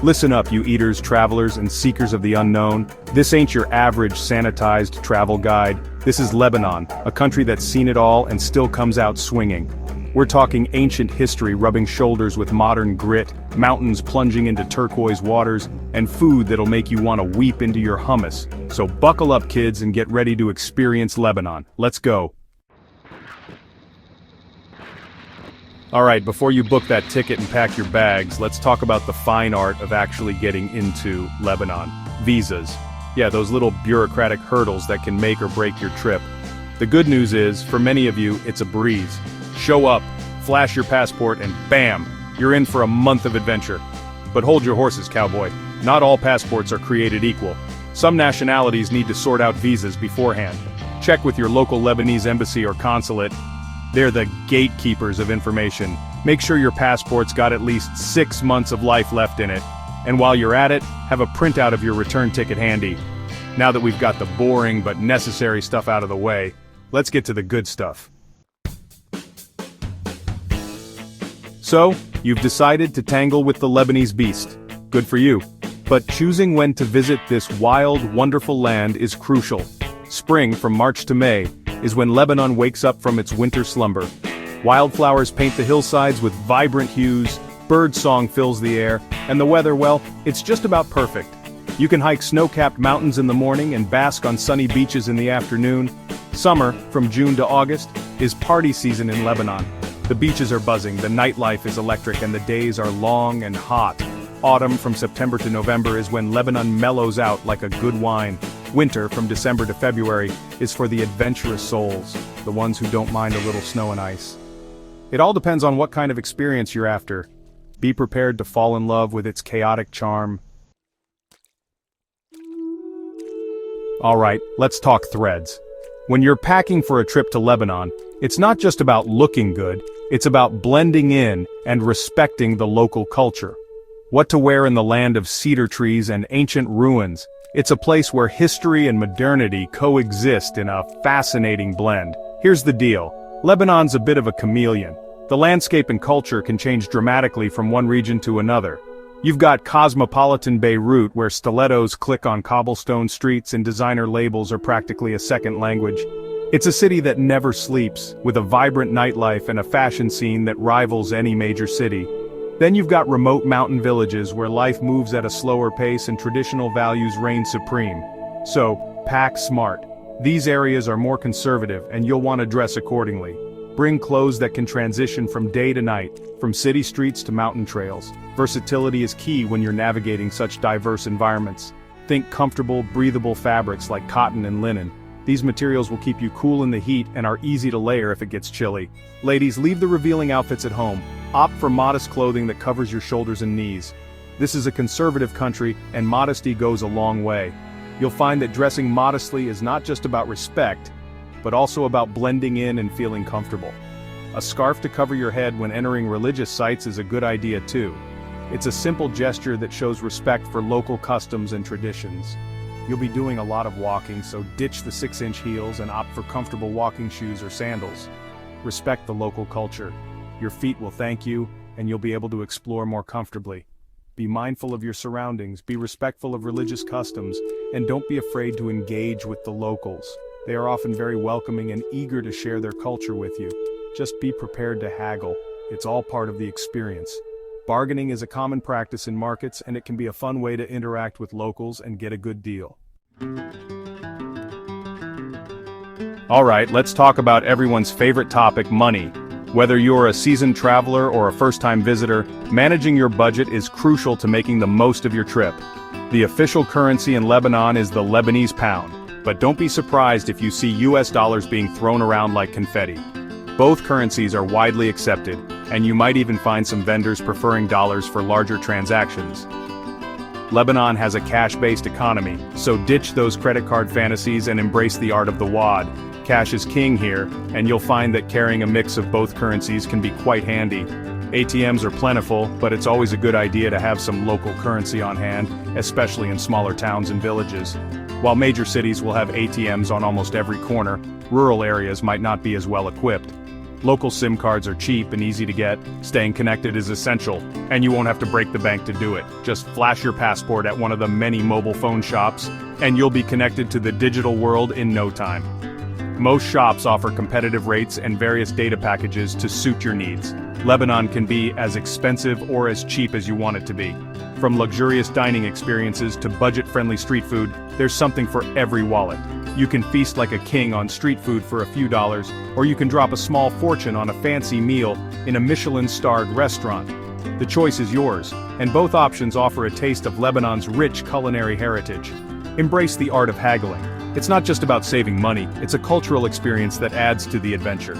Listen up, you eaters, travelers, and seekers of the unknown. This ain't your average sanitized travel guide. This is Lebanon, a country that's seen it all and still comes out swinging. We're talking ancient history rubbing shoulders with modern grit, mountains plunging into turquoise waters, and food that'll make you want to weep into your hummus. So buckle up, kids, and get ready to experience Lebanon. Let's go. Alright, before you book that ticket and pack your bags, let's talk about the fine art of actually getting into Lebanon. Visas. Yeah, those little bureaucratic hurdles that can make or break your trip. The good news is, for many of you, it's a breeze. Show up, flash your passport, and bam! You're in for a month of adventure. But hold your horses, cowboy. Not all passports are created equal. Some nationalities need to sort out visas beforehand. Check with your local Lebanese embassy or consulate. They're the gatekeepers of information. Make sure your passport's got at least 6 months of life left in it. And while you're at it, have a printout of your return ticket handy. Now that we've got the boring but necessary stuff out of the way, let's get to the good stuff. So, you've decided to tangle with the Lebanese beast. Good for you. But choosing when to visit this wild, wonderful land is crucial. Spring, from March to May, is when Lebanon wakes up from its winter slumber. Wildflowers paint the hillsides with vibrant hues, birdsong fills the air, and the weather, well, it's just about perfect. You can hike snow-capped mountains in the morning and bask on sunny beaches in the afternoon. Summer, from June to August, is party season in Lebanon. The beaches are buzzing, the nightlife is electric, and the days are long and hot. Autumn, from September to November, is when Lebanon mellows out like a good wine. Winter, from December to February, is for the adventurous souls, the ones who don't mind a little snow and ice. It all depends on what kind of experience you're after. Be prepared to fall in love with its chaotic charm. Alright, let's talk threads. When you're packing for a trip to Lebanon, it's not just about looking good, it's about blending in and respecting the local culture. What to wear in the land of cedar trees and ancient ruins. It's a place where history and modernity coexist in a fascinating blend. Here's the deal. Lebanon's a bit of a chameleon. The landscape and culture can change dramatically from one region to another. You've got cosmopolitan Beirut, where stilettos click on cobblestone streets and designer labels are practically a second language. It's a city that never sleeps, with a vibrant nightlife and a fashion scene that rivals any major city. Then you've got remote mountain villages where life moves at a slower pace and traditional values reign supreme. So, pack smart. These areas are more conservative and you'll want to dress accordingly. Bring clothes that can transition from day to night, from city streets to mountain trails. Versatility is key when you're navigating such diverse environments. Think comfortable, breathable fabrics like cotton and linen. These materials will keep you cool in the heat and are easy to layer if it gets chilly. Ladies, leave the revealing outfits at home. Opt for modest clothing that covers your shoulders and knees. This is a conservative country, and modesty goes a long way. You'll find that dressing modestly is not just about respect, but also about blending in and feeling comfortable. A scarf to cover your head when entering religious sites is a good idea too. It's a simple gesture that shows respect for local customs and traditions. You'll be doing a lot of walking, so ditch the 6-inch heels and opt for comfortable walking shoes or sandals. Respect the local culture. Your feet will thank you, and you'll be able to explore more comfortably. Be mindful of your surroundings, be respectful of religious customs, and don't be afraid to engage with the locals. They are often very welcoming and eager to share their culture with you. Just be prepared to haggle. It's all part of the experience. Bargaining is a common practice in markets, and it can be a fun way to interact with locals and get a good deal. Alright, let's talk about everyone's favorite topic, money. Whether you're a seasoned traveler or a first-time visitor, managing your budget is crucial to making the most of your trip. The official currency in Lebanon is the Lebanese pound, but don't be surprised if you see US dollars being thrown around like confetti. Both currencies are widely accepted, and you might even find some vendors preferring dollars for larger transactions. Lebanon has a cash-based economy, so ditch those credit card fantasies and embrace the art of the wad. Cash is king here, and you'll find that carrying a mix of both currencies can be quite handy. ATMs are plentiful, but it's always a good idea to have some local currency on hand, especially in smaller towns and villages. While major cities will have ATMs on almost every corner, rural areas might not be as well equipped. Local SIM cards are cheap and easy to get, staying connected is essential, and you won't have to break the bank to do it. Just flash your passport at one of the many mobile phone shops, and you'll be connected to the digital world in no time. Most shops offer competitive rates and various data packages to suit your needs. Lebanon can be as expensive or as cheap as you want it to be. From luxurious dining experiences to budget-friendly street food, there's something for every wallet. You can feast like a king on street food for a few dollars, or you can drop a small fortune on a fancy meal in a Michelin-starred restaurant. The choice is yours, and both options offer a taste of Lebanon's rich culinary heritage. Embrace the art of haggling. It's not just about saving money, it's a cultural experience that adds to the adventure.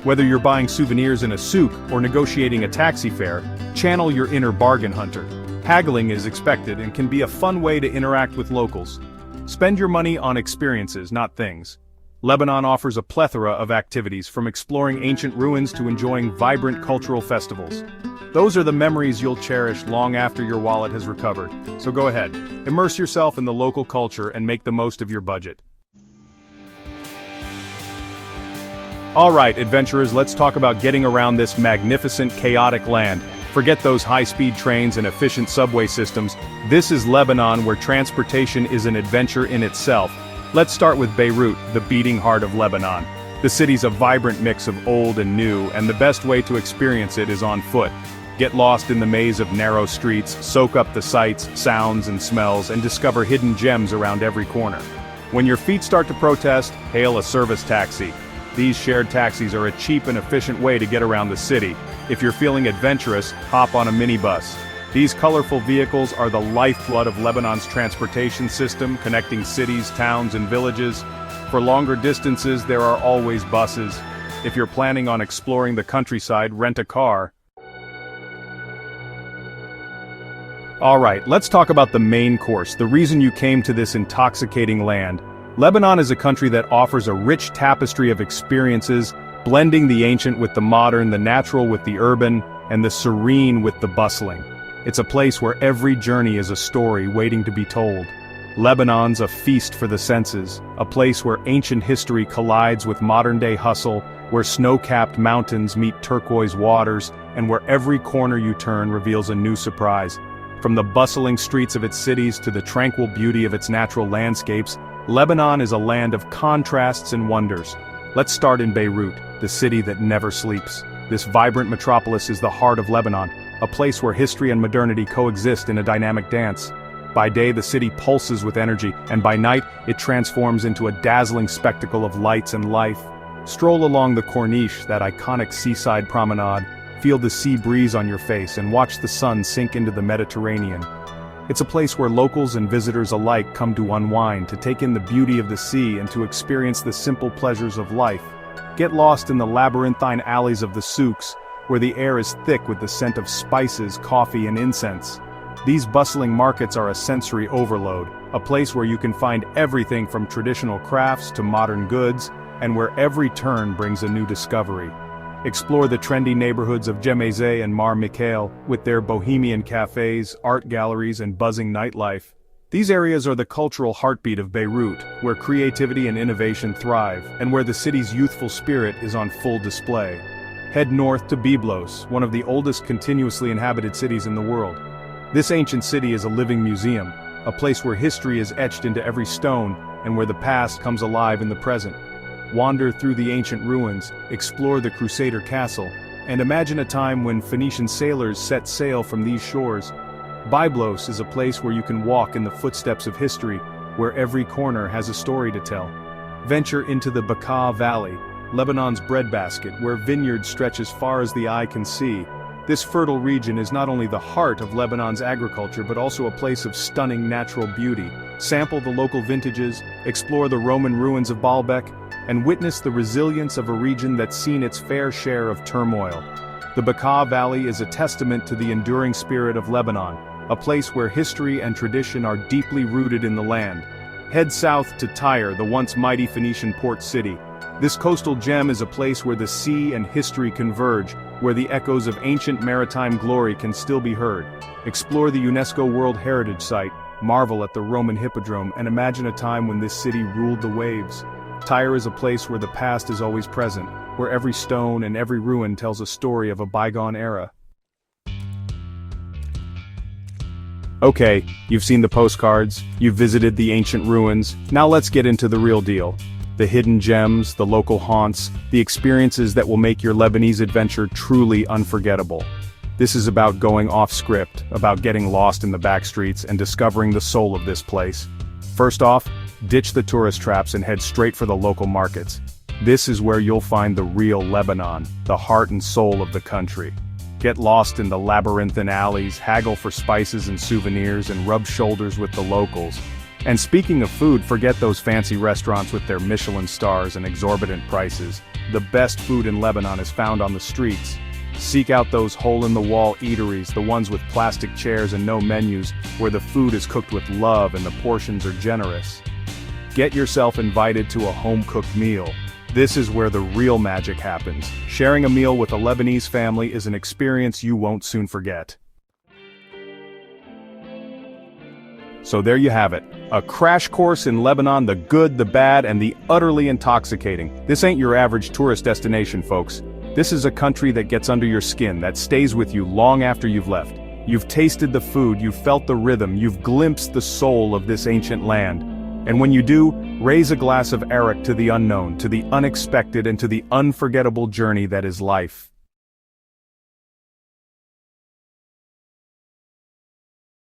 Whether you're buying souvenirs in a souk or negotiating a taxi fare, channel your inner bargain hunter. Haggling is expected and can be a fun way to interact with locals. Spend your money on experiences, not things. Lebanon offers a plethora of activities, from exploring ancient ruins to enjoying vibrant cultural festivals. Those are the memories you'll cherish long after your wallet has recovered. So go ahead, immerse yourself in the local culture and make the most of your budget. Alright, adventurers, let's talk about getting around this magnificent, chaotic land. Forget those high-speed trains and efficient subway systems. This is Lebanon, where transportation is an adventure in itself. Let's start with Beirut, the beating heart of Lebanon. The city's a vibrant mix of old and new, and the best way to experience it is on foot. Get lost in the maze of narrow streets, soak up the sights, sounds, and smells, and discover hidden gems around every corner. When your feet start to protest, hail a service taxi. These shared taxis are a cheap and efficient way to get around the city. If you're feeling adventurous, hop on a minibus. These colorful vehicles are the lifeblood of Lebanon's transportation system, connecting cities, towns, and villages. For longer distances, there are always buses. If you're planning on exploring the countryside, rent a car. Alright, let's talk about the main course, the reason you came to this intoxicating land. Lebanon is a country that offers a rich tapestry of experiences, blending the ancient with the modern, the natural with the urban, and the serene with the bustling. It's a place where every journey is a story waiting to be told. Lebanon's a feast for the senses, a place where ancient history collides with modern-day hustle, where snow-capped mountains meet turquoise waters, and where every corner you turn reveals a new surprise. From the bustling streets of its cities to the tranquil beauty of its natural landscapes, Lebanon is a land of contrasts and wonders. Let's start in Beirut, the city that never sleeps. This vibrant metropolis is the heart of Lebanon, a place where history and modernity coexist in a dynamic dance. By day, the city pulses with energy, and by night, it transforms into a dazzling spectacle of lights and life. Stroll along the Corniche, that iconic seaside promenade, feel the sea breeze on your face, and watch the sun sink into the Mediterranean. It's a place where locals and visitors alike come to unwind, to take in the beauty of the sea and to experience the simple pleasures of life. Get lost in the labyrinthine alleys of the souks, where the air is thick with the scent of spices, coffee, and incense. These bustling markets are a sensory overload, a place where you can find everything from traditional crafts to modern goods, and where every turn brings a new discovery. Explore the trendy neighborhoods of Gemezeh and Mar Mikhael, with their bohemian cafes, art galleries, and buzzing nightlife. These areas are the cultural heartbeat of Beirut, where creativity and innovation thrive, and where the city's youthful spirit is on full display. Head north to Byblos, one of the oldest continuously inhabited cities in the world. This ancient city is a living museum, a place where history is etched into every stone, and where the past comes alive in the present. Wander through the ancient ruins, explore the Crusader castle, and imagine a time when Phoenician sailors set sail from these shores. Byblos is a place where you can walk in the footsteps of history, where every corner has a story to tell. Venture into the Bekaa Valley, Lebanon's breadbasket, where vineyards stretch as far as the eye can see. This fertile region is not only the heart of Lebanon's agriculture but also a place of stunning natural beauty. Sample the local vintages, explore the Roman ruins of Baalbek, and witness the resilience of a region that's seen its fair share of turmoil. The Bekaa Valley is a testament to the enduring spirit of Lebanon, a place where history and tradition are deeply rooted in the land. Head south to Tyre, the once mighty Phoenician port city. This coastal gem is a place where the sea and history converge, where the echoes of ancient maritime glory can still be heard. Explore the UNESCO World Heritage Site, marvel at the Roman Hippodrome, and imagine a time when this city ruled the waves. Tyre is a place where the past is always present, where every stone and every ruin tells a story of a bygone era. Okay, you've seen the postcards, you've visited the ancient ruins, now let's get into the real deal. The hidden gems, the local haunts, the experiences that will make your Lebanese adventure truly unforgettable. This is about going off script, about getting lost in the back streets and discovering the soul of this place. First off, ditch the tourist traps and head straight for the local markets. This is where you'll find the real Lebanon, the heart and soul of the country. Get lost in the labyrinthine alleys, haggle for spices and souvenirs, and rub shoulders with the locals. And speaking of food, forget those fancy restaurants with their Michelin stars and exorbitant prices. The best food in Lebanon is found on the streets. Seek out those hole-in-the-wall eateries, the ones with plastic chairs and no menus, where the food is cooked with love and the portions are generous. Get yourself invited to a home-cooked meal. This is where the real magic happens. Sharing a meal with a Lebanese family is an experience you won't soon forget. So there you have it. A crash course in Lebanon, the good, the bad, and the utterly intoxicating. This ain't your average tourist destination, folks. This is a country that gets under your skin, that stays with you long after you've left. You've tasted the food, you've felt the rhythm, you've glimpsed the soul of this ancient land. And when you do, raise a glass of arak to the unknown, to the unexpected, and to the unforgettable journey that is life.